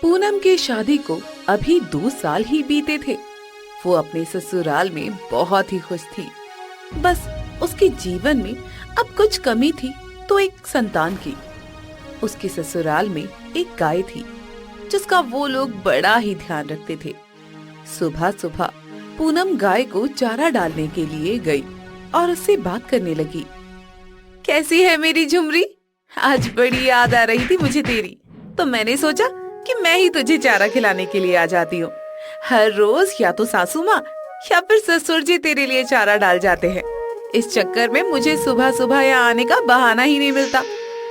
पूनम की शादी को अभी 2 साल ही बीते थे। वो अपने ससुराल में बहुत ही खुश थी। बस उसके जीवन में अब कुछ कमी थी तो एक संतान की। उसके ससुराल में एक गाय थी जिसका वो लोग बड़ा ही ध्यान रखते थे। सुबह सुबह पूनम गाय को चारा डालने के लिए गई और उससे बात करने लगी। कैसी है मेरी झुमरी? आज बड़ी याद आ रही थी मुझे तेरी, तो मैंने सोचा कि मैं ही तुझे चारा खिलाने के लिए आ जाती हूँ। हर रोज या तो सासू माँ या फिर ससुर जी तेरे लिए चारा डाल जाते हैं। इस चक्कर में मुझे सुबह सुबह यहाँ आने का बहाना ही नहीं मिलता।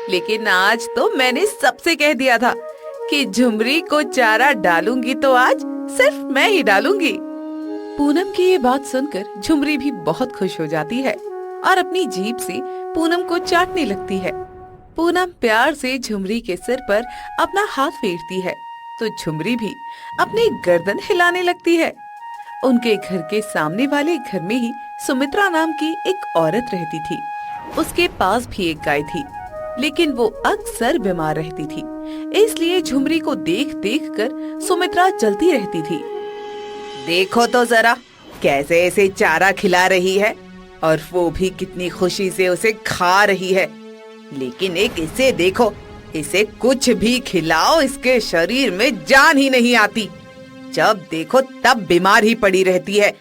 लेकिन आज तो मैंने सबसे कह दिया था कि झुमरी को चारा डालूंगी तो आज सिर्फ मैं ही डालूंगी। पूनम की ये बात सुनकर झुमरी भी बहुत खुश हो जाती है और अपनी जीभ से पूनम को चाटने लगती है। पूनम प्यार से झुमरी के सिर पर अपना हाथ फेरती है तो झुमरी भी अपनी गर्दन हिलाने लगती है। उनके घर के सामने वाले घर में ही सुमित्रा नाम की एक औरत रहती थी। उसके पास भी एक गाय थी, लेकिन वो अक्सर बीमार रहती थी, इसलिए झुमरी को देख देख कर सुमित्रा जलती रहती थी। देखो तो जरा कैसे इसे चारा खिला रही है और वो भी कितनी खुशी से उसे खा रही है। लेकिन एक इसे देखो, इसे कुछ भी खिलाओ इसके शरीर में जान ही नहीं आती। जब देखो तब बीमार ही पड़ी रहती है।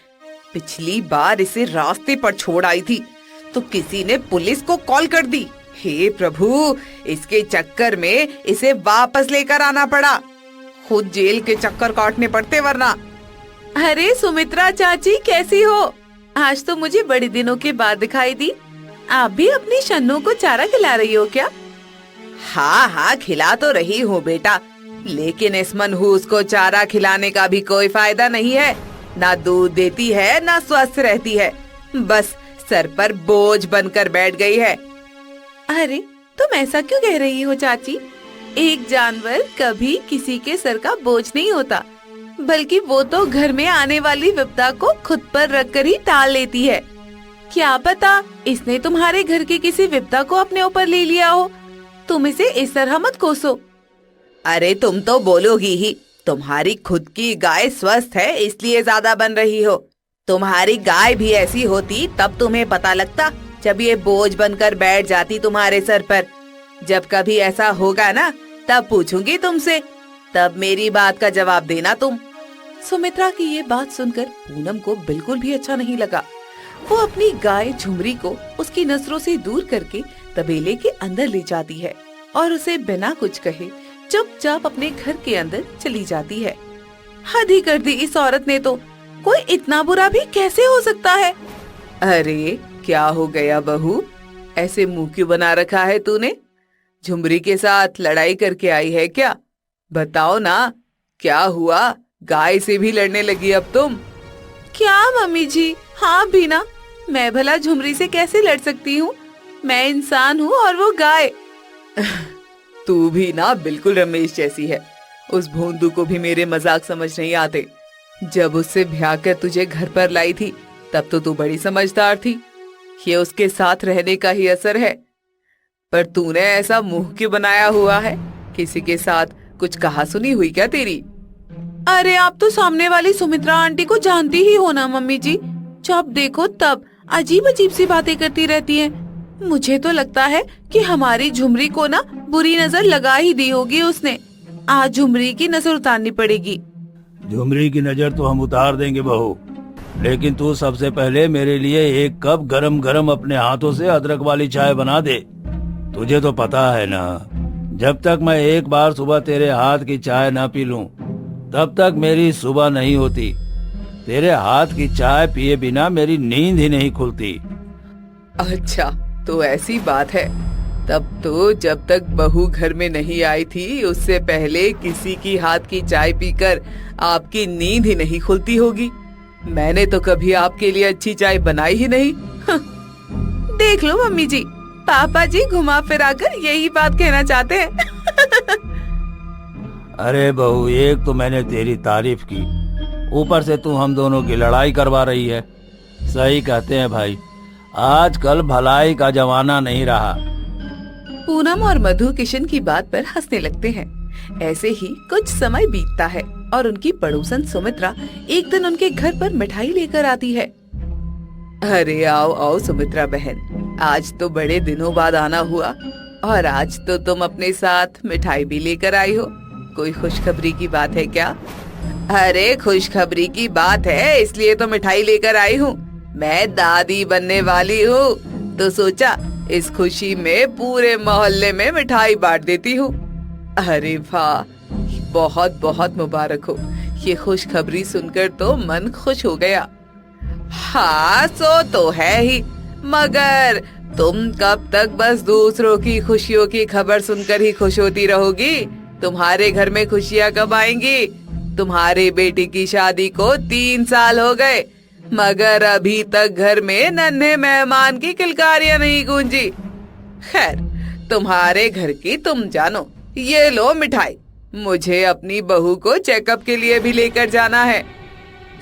पिछली बार इसे रास्ते पर छोड़ आई थी तो किसी ने पुलिस को कॉल कर दी। हे प्रभु, इसके चक्कर में इसे वापस लेकर आना पड़ा। खुद जेल के चक्कर काटने पड़ते वरना। अरे सुमित्रा चाची, कैसी हो? आज तो मुझे बड़े दिनों के बाद दिखाई दी। आप भी अपनी शन्नू को चारा खिला रही हो क्या? हाँ हाँ, खिला तो रही हूँ बेटा, लेकिन इस मनहूस को चारा खिलाने का भी कोई फायदा नहीं है। ना दूध देती है ना स्वस्थ रहती है, बस सर पर बोझ बनकर बैठ गई है। अरे तुम ऐसा क्यों कह रही हो चाची? एक जानवर कभी किसी के सर का बोझ नहीं होता, बल्कि वो तो घर में आने वाली विपदा को खुद पर रखकर ही टाल लेती है। क्या पता इसने तुम्हारे घर की किसी विपदा को अपने ऊपर ले लिया हो। तुम इसे इस तरह मत कोसो। अरे तुम तो बोलोगी ही, तुम्हारी खुद की गाय स्वस्थ है इसलिए ज्यादा बन रही हो। तुम्हारी गाय भी ऐसी होती तब तुम्हें पता लगता, जब ये बोझ बनकर बैठ जाती तुम्हारे सर पर। जब कभी ऐसा होगा ना तब पूछूंगी तुमसे, तब मेरी बात का जवाब देना तुम। सुमित्रा की ये बात सुनकर पूनम को बिल्कुल भी अच्छा नहीं लगा। वो अपनी गाय झुमरी को उसकी नजरों से दूर करके तबेले के अंदर ले जाती है और उसे बिना कुछ कहे चुपचाप अपने घर के अंदर चली जाती है। हद ही कर दी इस औरत ने तो, कोई इतना बुरा भी कैसे हो सकता है? अरे क्या हो गया बहू, ऐसे मुंह क्यों बना रखा है तूने? झुमरी के साथ लड़ाई करके आई है क्या? बताओ ना, क्या हुआ? गाय से भी लड़ने लगी अब तुम? क्या मम्मी जी, हाँ भी ना, मैं भला झुमरी से कैसे लड़ सकती हूँ? मैं इंसान हूँ और वो गाय। तू भी ना बिल्कुल रमेश जैसी है। उस भोंदू को भी मेरे मजाक समझ नहीं आते। जब उससे ब्याह कर तुझे घर पर लाई थी तब तो तू बड़ी समझदार थी। ये उसके साथ रहने का ही असर है। पर तूने ऐसा मुंह क्यों बनाया हुआ है? किसी के साथ कुछ कहा सुनी हुई क्या तेरी? अरे आप तो सामने वाली सुमित्रा आंटी को जानती ही हो ना मम्मी जी। जब देखो तब अजीब अजीब सी बातें करती रहती हैं। मुझे तो लगता है कि हमारी झुमरी को ना बुरी नजर लगा ही दी होगी उसने। आज झुमरी की नजर उतारनी पड़ेगी। झुमरी की नजर तो हम उतार देंगे बहू, लेकिन तू सबसे पहले मेरे लिए एक कप गरम गरम अपने हाथों से अदरक वाली चाय बना दे। तुझे तो पता है ना, जब तक मैं एक बार सुबह तेरे हाथ की चाय ना पी लूं तब तक मेरी सुबह नहीं होती। तेरे हाथ की चाय पिए बिना मेरी नींद ही नहीं खुलती। अच्छा तो ऐसी बात है। तब तो जब तक बहू घर में नहीं आई थी उससे पहले किसी की हाथ की चाय पीकर आपकी नींद ही नहीं खुलती होगी। मैंने तो कभी आपके लिए अच्छी चाय बनाई ही नहीं। देख लो मम्मी जी, पापा जी घुमा फिरा कर यही बात कहना चाहते हैं। अरे बहू, एक तो मैंने तेरी तारीफ की, ऊपर से तू हम दोनों की लड़ाई करवा रही है। सही कहते हैं भाई, आजकल भलाई का जमाना नहीं रहा। पूनम और मधु किशन की बात पर हंसने लगते हैं, ऐसे ही कुछ समय बीतता है और उनकी पड़ोसन सुमित्रा एक दिन उनके घर पर मिठाई लेकर आती है। अरे आओ आओ सुमित्रा बहन, आज तो बड़े दिनों बाद आना हुआ और आज तो तुम अपने साथ मिठाई भी लेकर आई हो। कोई खुशखबरी की बात है क्या? अरे खुशखबरी की बात है, इसलिए तो मिठाई लेकर आई हूँ। मैं दादी बनने वाली हूँ, तो सोचा इस खुशी में पूरे मोहल्ले में मिठाई बांट देती हूँ। अरे वाह, बहुत बहुत मुबारक हो। ये खुशखबरी सुनकर तो मन खुश हो गया। हाँ सो तो है ही, मगर तुम कब तक बस दूसरों की खुशियों की खबर सुनकर ही खुश होती रहोगी? तुम्हारे घर में खुशियाँ कब आएंगी? तुम्हारी बेटी की शादी को 3 साल हो गए, मगर अभी तक घर में नन्हे मेहमान की किलकारियां नहीं गूंजी। खैर, तुम्हारे घर की तुम जानो। ये लो मिठाई, मुझे अपनी बहू को चेकअप के लिए भी लेकर जाना है।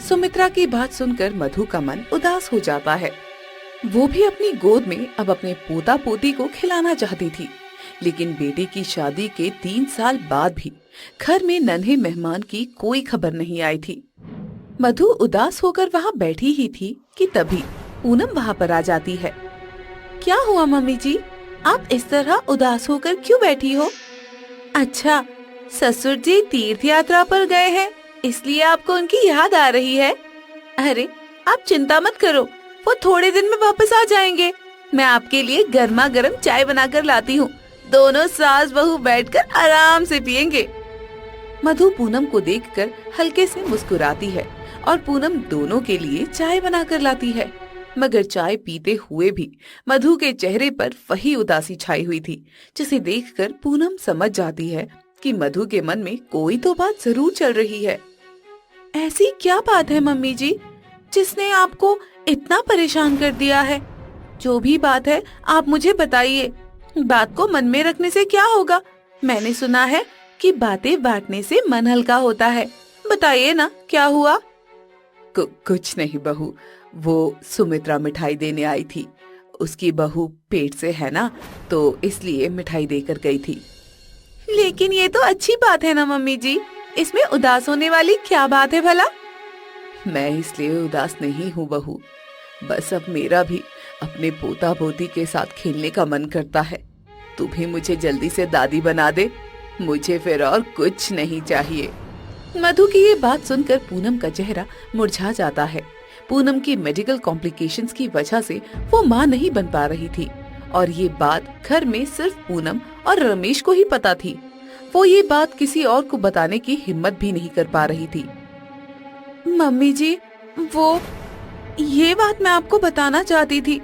सुमित्रा की बात सुनकर मधु का मन उदास हो जाता है। वो भी अपनी गोद में अब अपने पोता पोती को खिलाना चाहती थी, लेकिन बेटी की शादी के 3 साल बाद भी घर में नन्हे मेहमान की कोई खबर नहीं आई थी। मधु उदास होकर वहाँ बैठी ही थी कि तभी पूनम वहाँ पर आ जाती है। क्या हुआ मम्मी जी, आप इस तरह उदास होकर क्यों बैठी हो? अच्छा, ससुर जी तीर्थ यात्रा पर गए हैं, इसलिए आपको उनकी याद आ रही है। अरे आप चिंता मत करो, वो थोड़े दिन में वापस आ जाएंगे। मैं आपके लिए गर्मा गर्म चाय बनाकर लाती हूँ, दोनों सास बहू बैठकर आराम से पियेंगे। मधु पूनम को देखकर हल्के से मुस्कुराती है और पूनम दोनों के लिए चाय बनाकर लाती है, मगर चाय पीते हुए भी मधु के चेहरे पर वही उदासी छाई हुई थी, जिसे देखकर पूनम समझ जाती है कि मधु के मन में कोई तो बात जरूर चल रही है। ऐसी क्या बात है मम्मी जी, जिसने आपको इतना परेशान कर दिया है? जो भी बात है आप मुझे बताइए। बात को मन में रखने से क्या होगा? मैंने सुना है कि बातें बांटने से मन हल्का होता है। बताइए ना, क्या हुआ? कुछ नहीं बहू, वो सुमित्रा मिठाई देने आई थी। उसकी बहू पेट से है ना, तो इसलिए मिठाई देकर गई थी। लेकिन ये तो अच्छी बात है ना मम्मी जी, इसमें उदास होने वाली क्या बात है भला? मैं इसलिए उदास नहीं हूँ बहू, बस अब मेरा भी अपने पोता पोती के साथ खेलने का मन करता है। तू भी मुझे जल्दी से दादी बना दे, मुझे फिर और कुछ नहीं चाहिए। मधु की ये बात सुनकर पूनम का चेहरा मुरझा जाता है। पूनम की मेडिकल कॉम्प्लिकेशंस की वजह से वो माँ नहीं बन पा रही थी और ये बात घर में सिर्फ पूनम और रमेश को ही पता थी। वो ये बात किसी और को बताने की हिम्मत भी नहीं कर पा रही थी। मम्मी जी, वो ये बात मैं आपको बताना चाहती थी,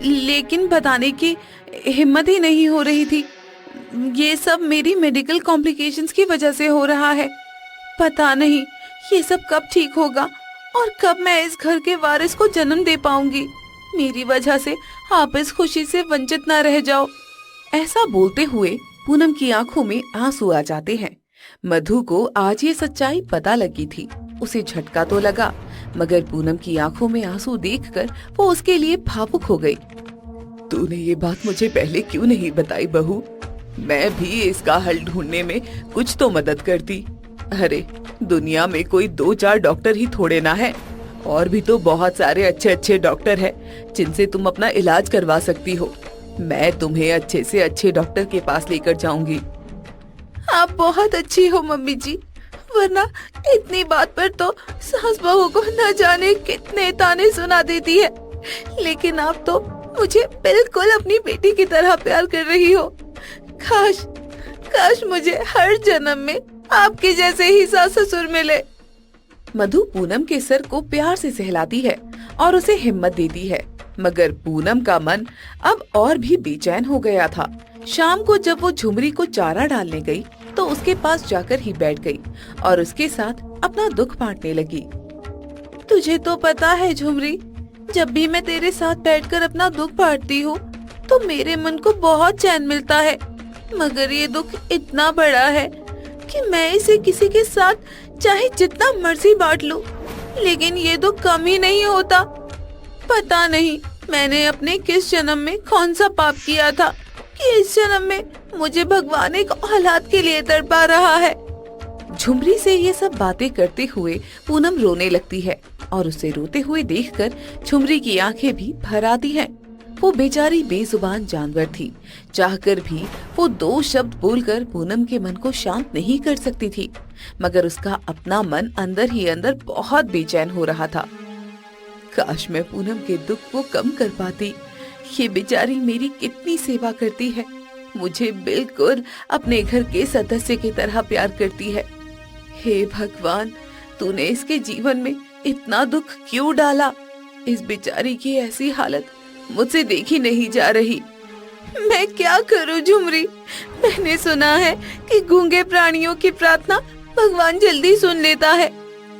लेकिन बताने की हिम्मत ही नहीं हो रही थी। ये सब मेरी मेडिकल कॉम्प्लिकेशंस की वजह से हो रहा है। पता नहीं ये सब कब ठीक होगा और कब मैं इस घर के वारिस को जन्म दे पाऊंगी। मेरी वजह से आप इस खुशी से वंचित न रह जाओ। ऐसा बोलते हुए पूनम की आंखों में आंसू आ जाते हैं। मधु को आज ये सच्चाई पता लगी थी। उसे झटका तो लगा, मगर पूनम की आंखों में आंसू देखकर वो उसके लिए भावुक हो गई। तूने ये बात मुझे पहले क्यों नहीं बताई बहू? मैं भी इसका हल ढूंढने में कुछ तो मदद करती। अरे दुनिया में कोई 2-4 डॉक्टर ही थोड़े ना है, और भी तो बहुत सारे अच्छे अच्छे डॉक्टर हैं जिनसे तुम अपना इलाज करवा सकती हो। मैं तुम्हें अच्छे से अच्छे डॉक्टर के पास लेकर जाऊंगी। आप बहुत अच्छी हो मम्मी जी, वरना इतनी बात पर तो सास बहू को न जाने कितने ताने सुना देती है, लेकिन आप तो मुझे बिल्कुल अपनी बेटी की तरह प्यार कर रही हो। काश मुझे हर जन्म में आपके जैसे ही सास ससुर मिले। मधु पूनम के सर को प्यार से सहलाती है और उसे हिम्मत देती है, मगर पूनम का मन अब और भी बेचैन हो गया था। शाम को जब वो झुमरी को चारा डालने गई तो उसके पास जाकर ही बैठ गई और उसके साथ अपना दुख बांटने लगी। तुझे तो पता है झुमरी, जब भी मैं तेरे साथ बैठकर अपना दुख बांटती हूँ तो मेरे मन को बहुत चैन मिलता है, मगर ये दुख इतना बड़ा है कि मैं इसे किसी के साथ चाहे जितना मर्जी बांट लूं, लेकिन ये दुख कम ही नहीं होता। पता नहीं मैंने अपने किस जन्म में कौन सा पाप किया था, कि इस जन्म में मुझे भगवान एक औलाद के लिए तड़पा रहा है। झुमरी से ये सब बातें करते हुए पूनम रोने लगती है और उसे रोते हुए देखकर झुमरी की आंखें भी भर आती हैं। वो बेचारी बेजुबान जानवर थी, चाहकर भी वो दो शब्द बोलकर पूनम के मन को शांत नहीं कर सकती थी, मगर उसका अपना मन अंदर ही अंदर बहुत बेचैन हो रहा था। काश मैं पूनम के दुख को कम कर पाती। ये बेचारी मेरी कितनी सेवा करती है, मुझे बिल्कुल अपने घर के सदस्य की तरह प्यार करती है। हे भगवान, तूने इसके जीवन में इतना दुख क्यों डाला? इस बेचारी की ऐसी हालत मुझसे देखी नहीं जा रही। मैं क्या करूं झुमरी? मैंने सुना है कि गूंगे प्राणियों की प्रार्थना भगवान जल्दी सुन लेता है।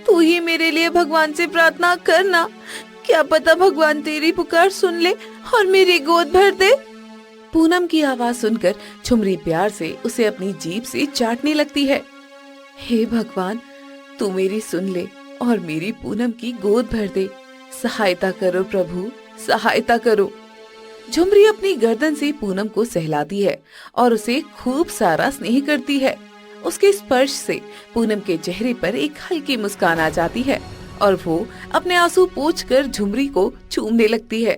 तू ही मेरे लिए भगवान से प्रार्थना करना, क्या पता भगवान तेरी पुकार सुन ले और मेरी गोद भर दे। पूनम की आवाज सुनकर झुमरी प्यार से उसे अपनी जीभ से चाटने लगती है। हे भगवान, तू मेरी सुन ले और मेरी पूनम की गोद भर दे। सहायता करो प्रभु, सहायता करो। झुमरी अपनी गर्दन से पूनम को सहलाती है और उसे खूब सारा स्नेह करती है। उसके स्पर्श से पूनम के चेहरे पर एक हल्की मुस्कान आ जाती है और वो अपने आंसू पोंछकर झुमरी को चूमने लगती है।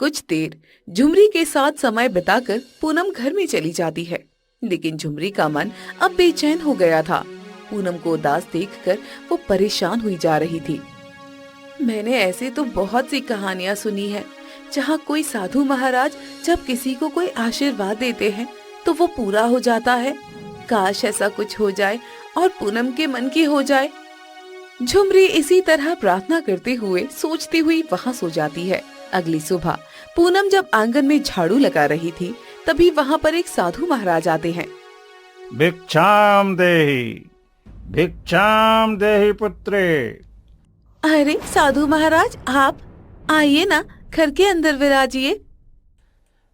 कुछ देर झुमरी के साथ समय बिताकर पूनम घर में चली जाती है, लेकिन झुमरी का मन अब बेचैन हो गया था। पूनम को उदास देखकर वो परेशान हुई जा रही थी। मैंने ऐसे तो बहुत सी कहानियां सुनी है जहाँ कोई साधु महाराज जब किसी को कोई आशीर्वाद देते हैं तो वो पूरा हो जाता है। काश ऐसा कुछ हो जाए और पूनम के मन की हो जाए। झुमरी इसी तरह प्रार्थना करते हुए सोचती हुई वहाँ सो जाती है। अगली सुबह पूनम जब आंगन में झाड़ू लगा रही थी, तभी वहाँ पर एक साधु महाराज आते हैं। भिक्षाम देहि पुत्रे। अरे साधु महाराज, आप आइए ना, घर के अंदर विराजिए।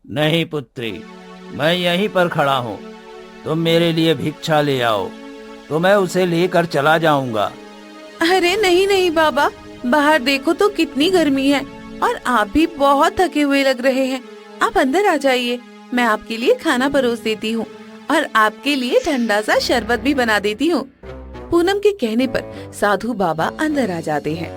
नहीं पुत्री, मैं यहीं पर खड़ा हूँ। तुम मेरे लिए भिक्षा ले आओ तो मैं उसे लेकर चला जाऊंगा। अरे नहीं नहीं बाबा, बाहर देखो तो कितनी गर्मी है और आप भी बहुत थके हुए लग रहे हैं। आप अंदर आ जाइए, मैं आपके लिए खाना परोस देती हूँ और आपके लिए ठंडा सा शरबत भी बना देती हूँ। पूनम के कहने पर साधु बाबा अंदर आ जाते हैं।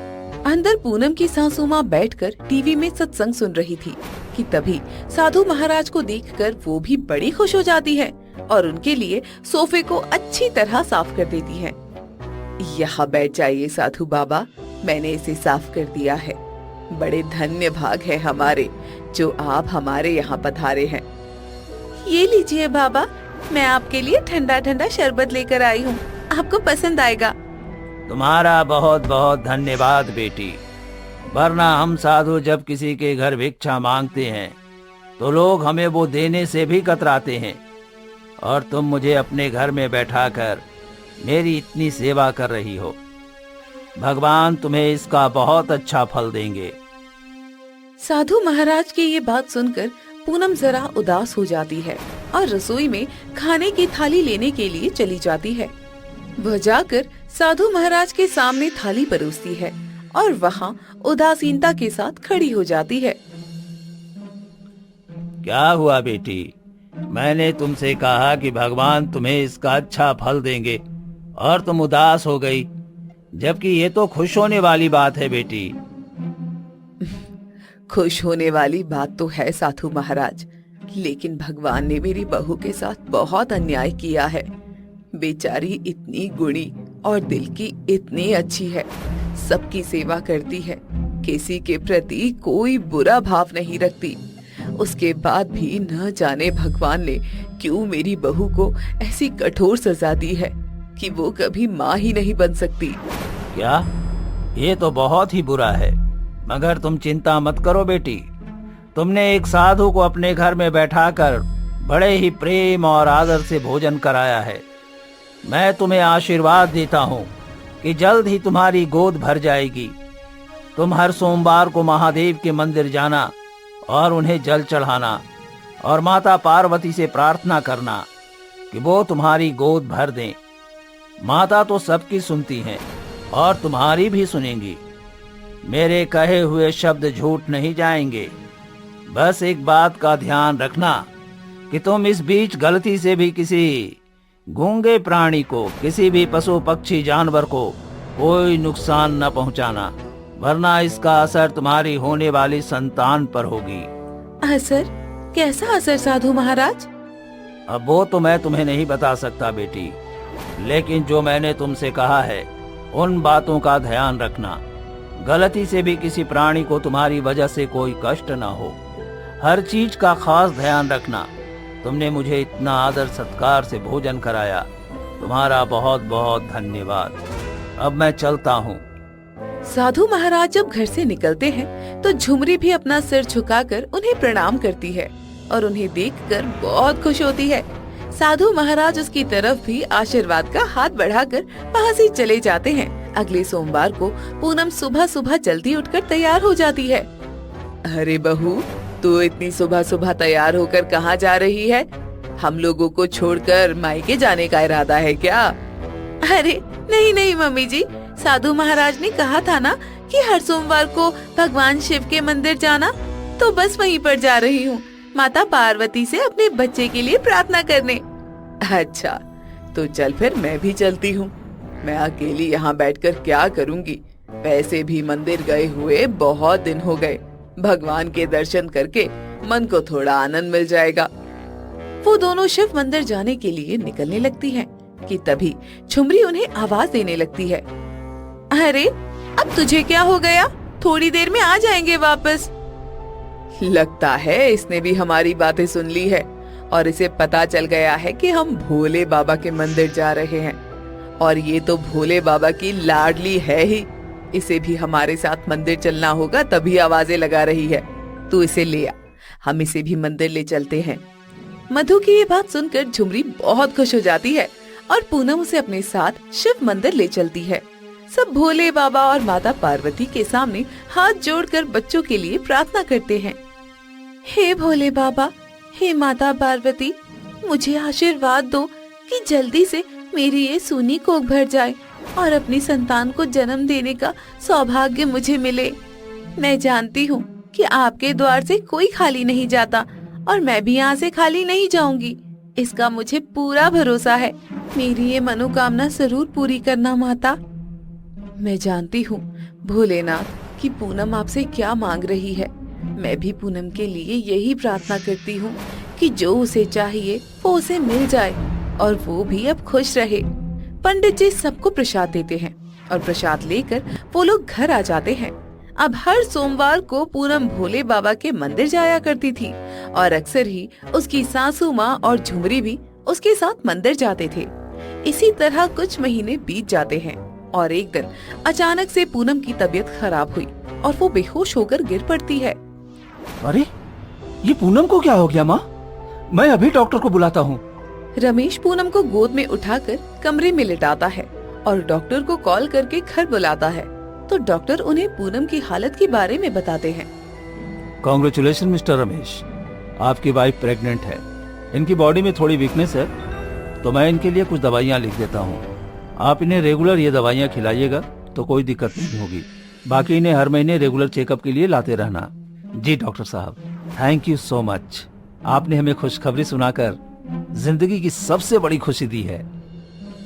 अंदर पूनम की सासू माँ बैठकर टीवी में सत्संग सुन रही थी कि तभी साधु महाराज को देखकर वो भी बड़ी खुश हो जाती है और उनके लिए सोफे को अच्छी तरह साफ कर देती है। यहाँ बैठ जाइए साधु बाबा, मैंने इसे साफ कर दिया है। बड़े धन्य भाग है हमारे जो आप हमारे यहाँ पधारे हैं। ये लीजिए बाबा, मैं आपके लिए ठंडा ठंडा शरबत लेकर आई हूँ, आपको पसंद आएगा। तुम्हारा बहुत बहुत धन्यवाद बेटी, वरना हम साधु जब किसी के घर भिक्षा मांगते हैं तो लोग हमें वो देने से भी कतराते हैं, और तुम मुझे अपने घर में बैठाकर मेरी इतनी सेवा कर रही हो। भगवान तुम्हें इसका बहुत अच्छा फल देंगे। साधु महाराज की ये बात सुनकर पूनम जरा उदास हो जाती है और रसोई में खाने की थाली लेने के लिए चली जाती है। वह जाकर साधु महाराज के सामने थाली परोसती है और वहाँ उदासीनता के साथ खड़ी हो जाती है। क्या हुआ बेटी? मैंने तुमसे कहा कि भगवान तुम्हें इसका अच्छा फल देंगे और तुम उदास हो गई, जबकि ये तो खुश होने वाली बात है बेटी। खुश होने वाली बात तो है साधु महाराज, लेकिन भगवान ने मेरी बहू के साथ बहुत अन्याय किया है। बेचारी इतनी गुणी और दिल की इतनी अच्छी है, सबकी सेवा करती है, किसी के प्रति कोई बुरा भाव नहीं रखती। उसके बाद भी न जाने भगवान ने क्यों मेरी बहू को ऐसी कठोर सजा दी है कि वो कभी माँ ही नहीं बन सकती। क्या? ये तो बहुत ही बुरा है, मगर तुम चिंता मत करो बेटी। तुमने एक साधु को अपने घर में बैठाकर बड़े ही प्रेम और आदर से भोजन कराया है। मैं तुम्हें आशीर्वाद देता हूँ कि जल्द ही तुम्हारी गोद भर जाएगी। तुम हर सोमवार को महादेव के मंदिर जाना और उन्हें जल चढ़ाना और माता पार्वती से प्रार्थना करना कि वो तुम्हारी गोद भर दें। माता तो सबकी सुनती हैं और तुम्हारी भी सुनेंगी। मेरे कहे हुए शब्द झूठ नहीं जाएंगे। बस एक बात का ध्यान रखना कि तुम इस बीच गलती से भी किसी गूंगे प्राणी को, किसी भी पशु पक्षी जानवर को कोई नुकसान न पहुंचाना, वरना इसका असर तुम्हारी होने वाली संतान पर होगी। असर? कैसा असर साधु महाराज? अब वो तो मैं तुम्हें नहीं बता सकता बेटी, लेकिन जो मैंने तुमसे कहा है उन बातों का ध्यान रखना। गलती से भी किसी प्राणी को तुम्हारी वजह से कोई कष्ट ना हो। हर चीज का खास ध्यान रखना। तुमने मुझे इतना आदर सत्कार से भोजन कराया, तुम्हारा बहुत बहुत धन्यवाद। अब मैं चलता हूँ। साधु महाराज जब घर से निकलते हैं तो झुमरी भी अपना सिर झुकाकर उन्हें प्रणाम करती है और उन्हें देखकर बहुत खुश होती है। साधु महाराज उसकी तरफ भी आशीर्वाद का हाथ बढ़ाकर वहाँ से चले जाते हैं। अगले सोमवार को पूनम सुबह सुबह जल्दी उठकर तैयार हो जाती है। अरे बहू, तू इतनी सुबह सुबह तैयार होकर कहाँ जा रही है? हम लोगों को छोड़कर मायके जाने का इरादा है क्या? अरे नहीं नहीं मम्मी जी, साधु महाराज ने कहा था ना कि हर सोमवार को भगवान शिव के मंदिर जाना, तो बस वहीं पर जा रही हूँ माता पार्वती से अपने बच्चे के लिए प्रार्थना करने। अच्छा, तो चल फिर मैं भी चलती हूँ। मैं अकेली यहाँ बैठकर क्या करूँगी? वैसे भी मंदिर गए हुए बहुत दिन हो गए। भगवान के दर्शन करके मन को थोड़ा आनंद मिल जाएगा। वो दोनों शिव मंदिर जाने के लिए निकलने लगती हैं कि तभी झुमरी उन्हें आवाज देने लगती है। अरे अब तुझे क्या हो गया? थोड़ी देर में आ जाएंगे वापस। लगता है इसने भी हमारी बातें सुन ली है और इसे पता चल गया है कि हम भोले बाबा के मंदिर जा रहे हैं, और ये तो भोले बाबा की लाडली है ही। इसे भी हमारे साथ मंदिर चलना होगा, तभी आवाजें लगा रही है। तू इसे ले आ, हम इसे भी मंदिर ले चलते हैं। मधु की ये बात सुनकर झुमरी बहुत खुश हो जाती है और पूनम उसे अपने साथ शिव मंदिर ले चलती है। सब भोले बाबा और माता पार्वती के सामने हाथ जोड़कर बच्चों के लिए प्रार्थना करते हैं। हे भोले बाबा, हे माता पार्वती, मुझे आशीर्वाद दो कि जल्दी से मेरी ये सूनी कोख भर जाए और अपनी संतान को जन्म देने का सौभाग्य मुझे मिले। मैं जानती हूँ कि आपके द्वार से कोई खाली नहीं जाता और मैं भी यहाँ से खाली नहीं जाऊंगी। इसका मुझे पूरा भरोसा है। मेरी ये मनोकामना जरूर पूरी करना माता। मैं जानती हूँ भोलेनाथ कि पूनम आपसे क्या मांग रही है। मैं भी पूनम के लिए यही प्रार्थना करती हूँ कि जो उसे चाहिए वो उसे मिल जाए और वो भी अब खुश रहे। पंडित जी सबको प्रसाद देते हैं और प्रसाद लेकर वो लोग घर आ जाते हैं। अब हर सोमवार को पूनम भोले बाबा के मंदिर जाया करती थी और अक्सर ही उसकी सासू माँ और झुमरी भी उसके साथ मंदिर जाते थे। इसी तरह कुछ महीने बीत जाते हैं और एक दिन अचानक से पूनम की तबीयत खराब हुई और वो बेहोश होकर गिर पड़ती है। अरे ये पूनम को क्या हो गया माँ? मैं अभी डॉक्टर को बुलाता हूँ। रमेश पूनम को गोद में उठाकर कमरे में लिटाता है और डॉक्टर को कॉल करके घर बुलाता है। तो डॉक्टर उन्हें पूनम की हालत के बारे में बताते हैं। कांग्रेचुलेशन मिस्टर रमेश, आपकी वाइफ प्रेग्नेंट है। इनकी बॉडी में थोड़ी वीकनेस है, तो मैं इनके लिए कुछ दवाइयाँ लिख देता हूँ। आप इन्हें रेगुलर ये दवाइयाँ खिलाइएगा तो कोई दिक्कत नहीं होगी। बाकी इन्हें हर महीने रेगुलर चेकअप के लिए लाते रहना। जी डॉक्टर साहब, थैंक यू सो मच। आपने हमें खुशखबरी सुनाकर जिंदगी की सबसे बड़ी खुशी दी है।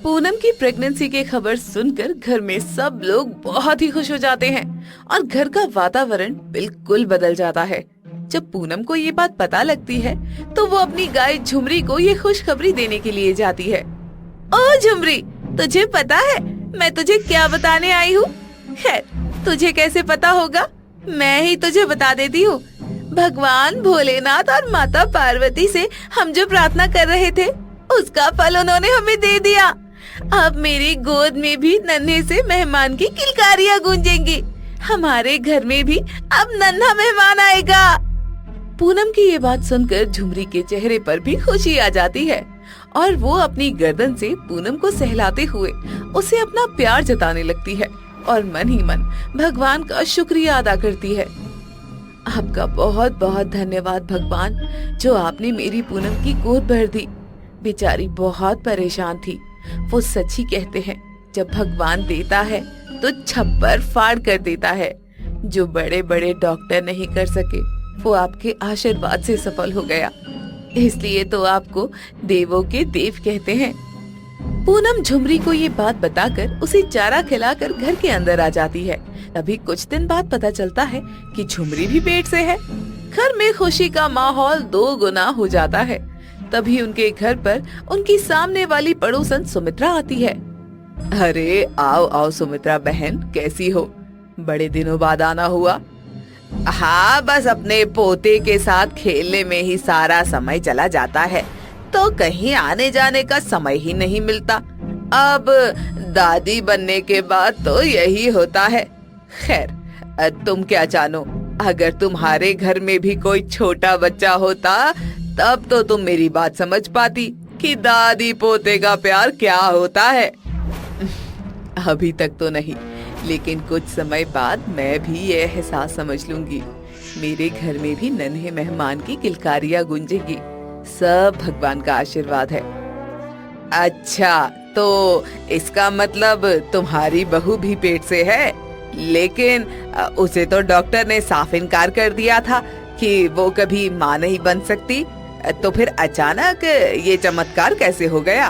पूनम की प्रेगनेंसी की खबर सुनकर घर में सब लोग बहुत ही खुश हो जाते हैं और घर का वातावरण बिल्कुल बदल जाता है। जब पूनम को ये बात पता लगती है तो वो अपनी गाय झुमरी को ये खुशखबरी देने के लिए जाती है। ओ झुमरी, तुझे पता है मैं तुझे क्या बताने आई हूँ? खैर, तुझे कैसे पता होगा, मैं ही तुझे बता देती हूँ। भगवान भोलेनाथ और माता पार्वती से हम जो प्रार्थना कर रहे थे उसका फल उन्होंने हमें दे दिया। अब मेरी गोद में भी नन्हे से मेहमान की किलकारियां गूंजेंगी। हमारे घर में भी अब नन्हा मेहमान आएगा। पूनम की ये बात सुनकर झुमरी के चेहरे पर भी खुशी आ जाती है और वो अपनी गर्दन से पूनम को सहलाते हुए उसे अपना प्यार जताने लगती है और मन ही मन भगवान का शुक्रिया अदा करती है। आपका बहुत बहुत धन्यवाद भगवान, जो आपने मेरी पूनम की गोद भर दी। बेचारी बहुत परेशान थी। वो सच ही कहते हैं, जब भगवान देता है तो छप्पर फाड़ कर देता है। जो बड़े बड़े डॉक्टर नहीं कर सके वो आपके आशीर्वाद से सफल हो गया। इसलिए तो आपको देवों के देव कहते हैं। पूनम झुमरी को ये बात बताकर उसे चारा खिलाकर घर के अंदर आ जाती है। तभी कुछ दिन बाद पता चलता है कि झुमरी भी पेट से है। घर में खुशी का माहौल 2 गुना हो जाता है। तभी उनके घर पर उनकी सामने वाली पड़ोसन सुमित्रा आती है। अरे आओ आओ सुमित्रा बहन, कैसी हो? बड़े दिनों बाद आना हुआ। हाँ, बस अपने पोते के साथ खेलने में ही सारा समय चला जाता है, तो कहीं आने जाने का समय ही नहीं मिलता। अब दादी बनने के बाद तो यही होता है। खैर, तुम क्या जानो, अगर तुम्हारे घर में भी कोई छोटा बच्चा होता तब तो तुम मेरी बात समझ पाती कि दादी पोते का प्यार क्या होता है। अभी तक तो नहीं, लेकिन कुछ समय बाद मैं भी ये एहसास समझ लूंगी। मेरे घर में भी नन्हे मेहमान की किलकारियां गूंजेगी। सब भगवान का आशीर्वाद है। अच्छा, तो इसका मतलब तुम्हारी बहू भी पेट से है, लेकिन उसे तो डॉक्टर ने साफ इनकार कर दिया था कि वो कभी मां नहीं बन सकती। तो फिर अचानक ये चमत्कार कैसे हो गया?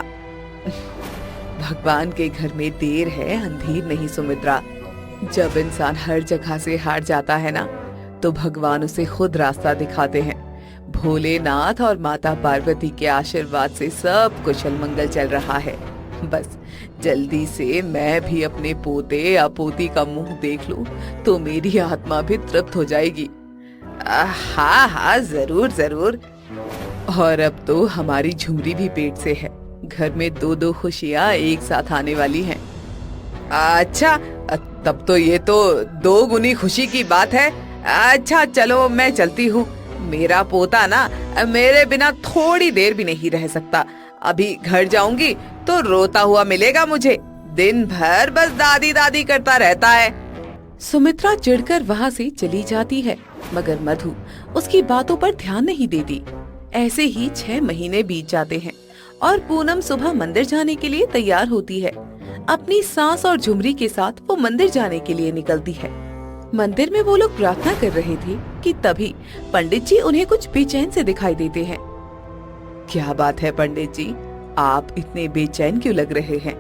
भगवान के घर में देर है, अंधेर नहीं सुमित्रा। जब इंसान हर जगह से हार जाता है ना, तो भगवान उसे खुद रास्ता दिखाते हैं। भोलेनाथ और माता पार्वती के आशीर्वाद से सब कुशल मंगल चल रहा है। बस जल्दी से मैं भी अपने पोते या पोती का मुंह देख लूं, तो मेरी आत्मा भी तृप्त हो जाएगी। हाँ हाँ, जरूर जरूर। और अब तो हमारी झुमरी भी पेट से है। घर में 2-2 खुशियाँ एक साथ आने वाली हैं। अच्छा, तब तो ये तो 2 गुनी खुशी की बात है। अच्छा चलो, मैं चलती हूँ। मेरा पोता ना मेरे बिना थोड़ी देर भी नहीं रह सकता। अभी घर जाऊंगी तो रोता हुआ मिलेगा मुझे। दिन भर बस दादी दादी करता रहता है। सुमित्रा चिढ़कर वहाँ से चली जाती है, मगर मधु उसकी बातों पर ध्यान नहीं देती। ऐसे ही 6 महीने बीत जाते हैं और पूनम सुबह मंदिर जाने के लिए तैयार होती है। अपनी सास और झुमरी के साथ वो मंदिर जाने के लिए निकलती है। मंदिर में वो लोग प्रार्थना कर रहे थे कि तभी पंडित जी उन्हें कुछ बेचैन से दिखाई देते हैं। क्या बात है पंडित जी, आप इतने बेचैन क्यों लग रहे हैं?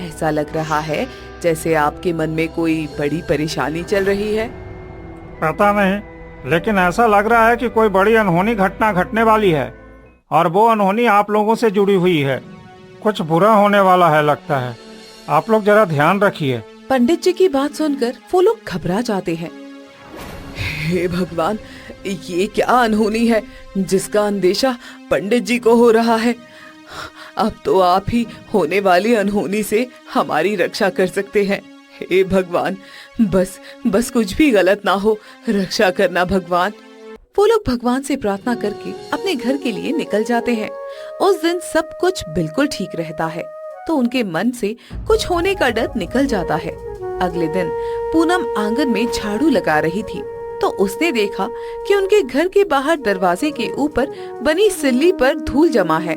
ऐसा लग रहा है जैसे आपके मन में कोई बड़ी परेशानी चल रही है। पता नहीं, लेकिन ऐसा लग रहा है कि कोई बड़ी अनहोनी घटना घटने वाली है, और वो अनहोनी आप लोगों से जुड़ी हुई है। कुछ बुरा होने वाला है लगता है। आप लोग जरा ध्यान रखिए। पंडित जी की बात सुनकर वो लोग घबरा जाते हैं। हे भगवान, ये क्या अनहोनी है जिसका अंदेशा पंडित जी को हो रहा है? अब तो आप ही होने वाली अनहोनी से हमारी रक्षा कर सकते हैं। हे भगवान, बस कुछ भी गलत ना हो, रक्षा करना भगवान। वो लोग भगवान से प्रार्थना करके अपने घर के लिए निकल जाते हैं। उस दिन सब कुछ बिल्कुल ठीक रहता है, तो उनके मन से कुछ होने का डर निकल जाता है। अगले दिन पूनम आंगन में झाड़ू लगा रही थी, तो उसने देखा कि उनके घर के बाहर दरवाजे के ऊपर बनी सिल्ली पर धूल जमा है,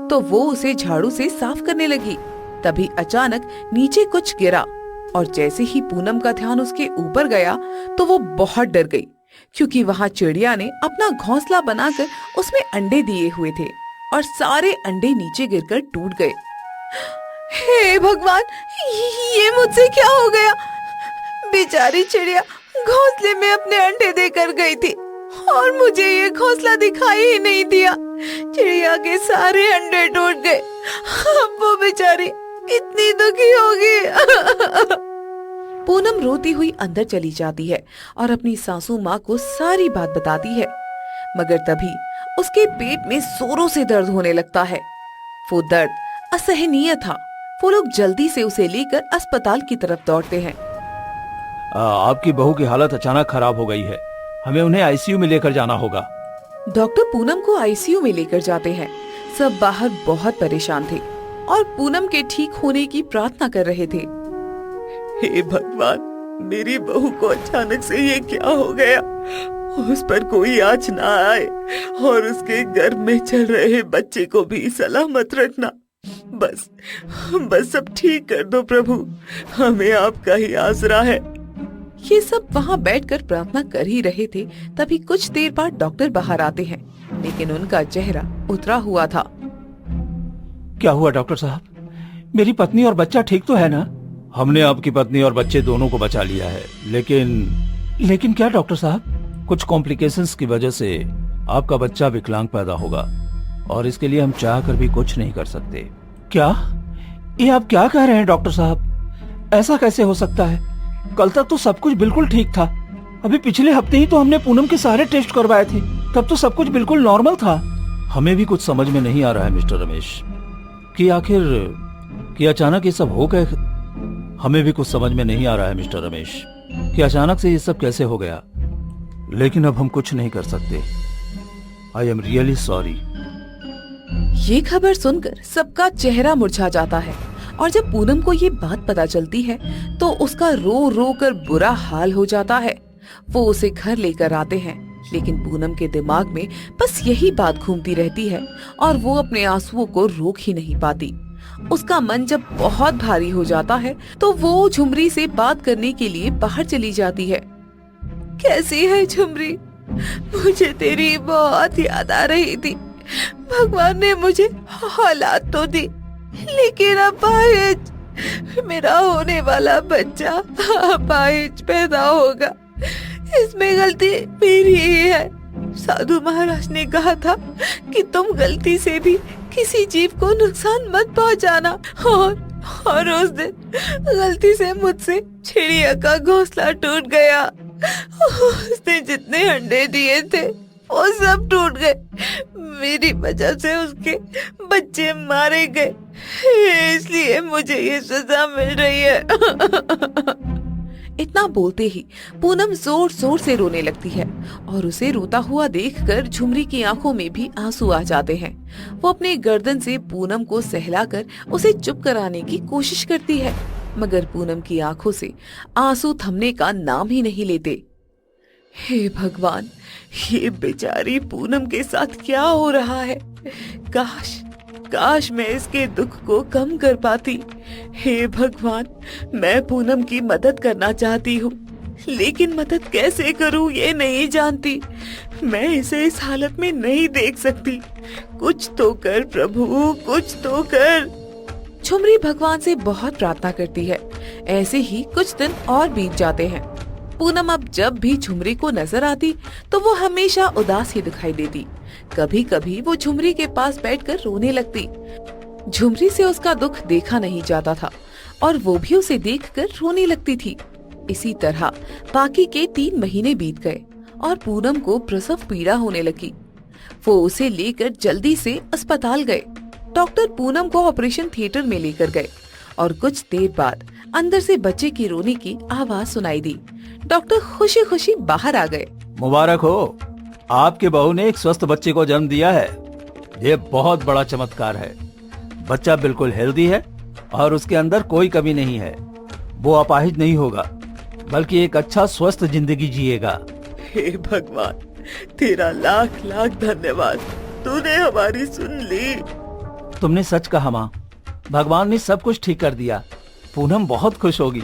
तो वो उसे झाड़ू से साफ करने लगी। तभी अचानक नीचे कुछ गिरा, और जैसे ही पूनम का ध्यान उसके ऊपर गया तो वो बहुत डर गई, क्योंकि वहाँ चिड़िया ने अपना घोंसला बनाकर उसमें अंडे दिए हुए थे और सारे अंडे नीचे गिरकर टूट गए। हे भगवान, ये मुझसे क्या हो गया? बेचारी चिड़िया घोंसले में अपने अंडे देकर गई थी और मुझे ये घोंसला दिखाई ही नहीं दिया। चिड़िया के सारे अंडे टूट गए। अब वो बेचारी कितनी दुखी होगी। पूनम रोती हुई अंदर चली जाती है और अपनी सासू माँ को सारी बात बताती है, मगर तभी उसके पेट में जोरों से दर्द होने लगता है। वो दर्द असहनीय था। वो लोग जल्दी से उसे लेकर अस्पताल की तरफ दौड़ते हैं। आपकी बहू की हालत अचानक खराब हो गई है, हमें उन्हें आईसीयू में लेकर जाना होगा। डॉक्टर पूनम को आईसीयू में लेकर जाते हैं। सब बाहर बहुत परेशान थे और पूनम के ठीक होने की प्रार्थना कर रहे थे। हे भगवान, मेरी बहू को अचानक से ये क्या हो गया? उस पर कोई आँच ना आए और उसके गर्भ में चल रहे बच्चे को भी सलामत रखना। बस सब ठीक कर दो प्रभु, हमें आपका ही आसरा है। ये सब वहाँ बैठकर प्रार्थना कर ही रहे थे, तभी कुछ देर बाद डॉक्टर बाहर आते हैं। लेकिन उनका चेहरा उतरा हुआ था। क्या हुआ डॉक्टर साहब? मेरी पत्नी और बच्चा ठीक तो है ना? हमने आपकी पत्नी और बच्चे दोनों को बचा लिया है, लेकिन क्या डॉक्टर साहब? कुछ कॉम्प्लिकेशंस की वजह से आपका बच्चा विकलांग पैदा होगा और इसके लिए हम चाह कर भी कुछ नहीं कर सकते। क्या? ये आप क्या कह रहे हैं डॉक्टर साहब? ऐसा कैसे हो सकता है? कल तक तो सब कुछ बिल्कुल ठीक था। अभी पिछले हफ्ते ही तो हमने पूनम के सारे टेस्ट करवाए थे, तब तो सब कुछ बिल्कुल नॉर्मल था। हमें भी कुछ समझ में नहीं आ रहा है मिस्टर रमेश कि आखिर कि अचानक ये सब हो गए। हमें भी कुछ समझ में नहीं आ रहा है मिस्टर रमेश कि अचानक से ये सब कैसे हो गया, लेकिन अब हम कुछ नहीं कर सकते। I am really sorry. ये खबर सुनकर सबका चेहरा मुरझा जाता है और जब पूनम को ये बात पता चलती है तो उसका रो रो कर बुरा हाल हो जाता है। वो उसे घर लेकर आते हैं, लेकिन पूनम के दिमाग में बस यही बात घूमती रहती है और वो अपने आंसुओं को रोक ही नहीं पाती। उसका मन जब बहुत भारी हो जाता है तो वो झुमरी से बात करने के लिए बाहर चली जाती है। कैसी है झुमरी? मुझे तेरी बहुत याद आ रही थी। भगवान ने मुझे हालात तो दी, लेकिन अपाहिज, मेरा होने वाला बच्चा अपाहिज पैदा होगा। इसमें गलती मेरी ही है। साधु महाराज ने कहा था कि तुम गलती से भी किसी जीव को नुकसान मत पहुंचाना, और उस दिन गलती से मुझसे चिड़िया का घोंसला टूट गया। उसने जितने अंडे दिए थे वो सब टूट गए। मेरी वजह से उसके बच्चे मारे गए, इसलिए मुझे ये सजा मिल रही है। इतना बोलते ही पूनम जोर जोर से रोने लगती है और उसे रोता हुआ देखकर झुमरी की आंखों में भी आंसू आ जाते हैं। वो अपने गर्दन से पूनम को सहलाकर उसे चुप कराने की कोशिश करती है, मगर पूनम की आंखों से आंसू थमने का नाम ही नहीं लेते। हे भगवान, ये बेचारी पूनम के साथ क्या हो रहा है? काश मैं इसके दुख को कम कर पाती। हे भगवान, मैं पूनम की मदद करना चाहती हूँ, लेकिन मदद कैसे करूँ ये नहीं जानती। मैं इसे इस हालत में नहीं देख सकती। कुछ तो कर प्रभु, कुछ तो कर। झुमरी भगवान से बहुत प्रार्थना करती है। ऐसे ही कुछ दिन और बीत जाते हैं। पूनम अब जब भी झुमरी को नजर आती तो वो हमेशा उदास ही दिखाई देती। कभी कभी वो झुमरी के पास बैठकर रोने लगती। झुमरी से उसका दुख देखा नहीं जाता था और वो भी उसे देखकर रोने लगती थी। इसी तरह बाकी के 3 महीने बीत गए और पूनम को प्रसव पीड़ा होने लगी। वो उसे लेकर जल्दी से अस्पताल गए। डॉक्टर पूनम को ऑपरेशन थिएटर में लेकर गए और कुछ देर बाद अंदर से बच्चे की रोने की आवाज सुनाई दी। डॉक्टर खुशी खुशी बाहर आ गए। मुबारक हो, आपके बहू ने एक स्वस्थ बच्चे को जन्म दिया है। ये बहुत बड़ा चमत्कार है। बच्चा बिल्कुल हेल्दी है और उसके अंदर कोई कमी नहीं है। वो अपाहिज नहीं होगा, बल्कि एक अच्छा स्वस्थ जिंदगी जिएगा। हे भगवान, तेरा लाख लाख धन्यवाद। तूने हमारी सुन ली। तुमने सच कहा माँ, भगवान ने सब कुछ ठीक कर दिया। पूनम बहुत खुश होगी।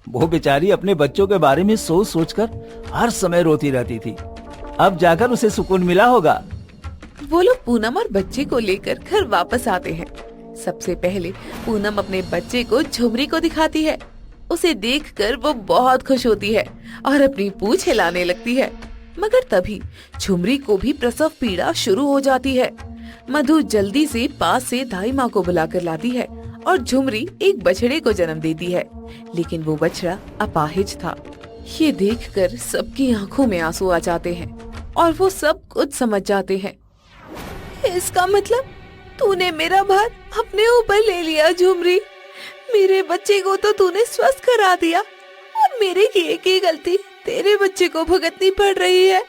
वो बेचारी अपने बच्चों के बारे में सोच सोचकर हर समय रोती रहती थी। अब जाकर उसे सुकून मिला होगा। वो लोग पूनम और बच्चे को लेकर घर वापस आते हैं। सबसे पहले पूनम अपने बच्चे को झुमरी को दिखाती है। उसे देखकर वो बहुत खुश होती है और अपनी पूंछ हिलाने लगती है, मगर तभी झुमरी को भी प्रसव पीड़ा शुरू हो जाती है। मधु जल्दी से पास से दाई माँ को बुलाकर लाती है और झुमरी एक बछड़े को जन्म देती है, लेकिन वो बछड़ा अपाहिज था। ये देखकर सबकी आंखों में आंसू आ जाते हैं और वो सब कुछ समझ जाते हैं। इसका मतलब तूने मेरा भार अपने ऊपर ले लिया झुमरी। मेरे बच्चे को तो तूने स्वस्थ करा दिया और मेरे किए की गलती तेरे बच्चे को भुगतनी पड़ रही है।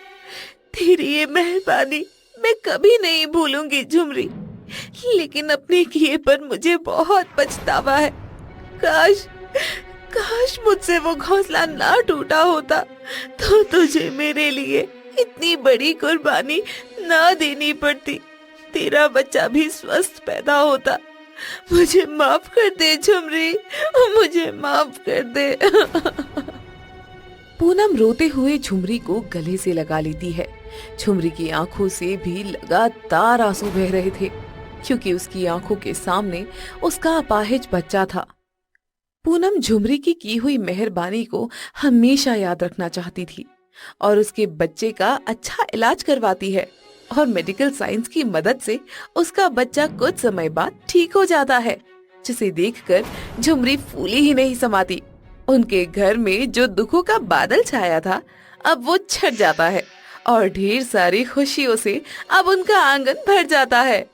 तेरी ये मेहरबानी मैं कभी नहीं भूलूंगी झुमरी, लेकिन अपने किए पर मुझे बहुत पछतावा है। काश मुझसे वो घोंसला ना टूटा होता तो तुझे मेरे लिए इतनी बड़ी कुर्बानी ना देनी पड़ती। तेरा बच्चा भी स्वस्थ पैदा होता। मुझे माफ कर दे झुमरी, मुझे माफ कर दे। पूनम रोते हुए झुमरी को गले से लगा लेती है। झुमरी की आंखों से भी लगातार आंसू बह रहे थे, क्योंकि उसकी आंखों के सामने उसका अपाहिज बच्चा था। पूनम झुमरी की हुई मेहरबानी को हमेशा याद रखना चाहती थी और उसके बच्चे का अच्छा इलाज करवाती है, और मेडिकल साइंस की मदद से उसका बच्चा कुछ समय बाद ठीक हो जाता है, जिसे देखकर झुमरी फूली ही नहीं समाती। उनके घर में जो दुखों का बादल छाया था, अब वो छट जाता है और ढेर सारी खुशियों से अब उनका आंगन भर जाता है।